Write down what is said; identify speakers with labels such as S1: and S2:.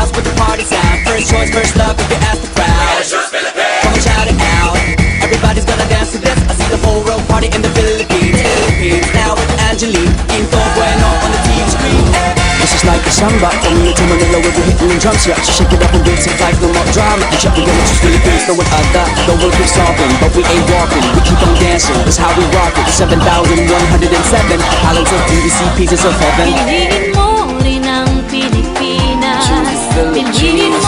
S1: house with the party sound. First choice, first love, if you ask the crowd. Come on, shout it out. Everybody's gonna dance to this. I see the whole world party in the Philippines. Now with Angelique, Quinto Bueno on the TV screen. This is like a samba, coming to Manila with the hitting and drums. Yeah, shake it up and dance it like no more drama. And check the game, it's Philippines, no one other. The world keeps solving, but we ain't walking. We keep on dancing, that's how we rock it. 7,107 islands of beauty, pieces of heaven.
S2: Piliin mo rin ang Pilipinas. Piliin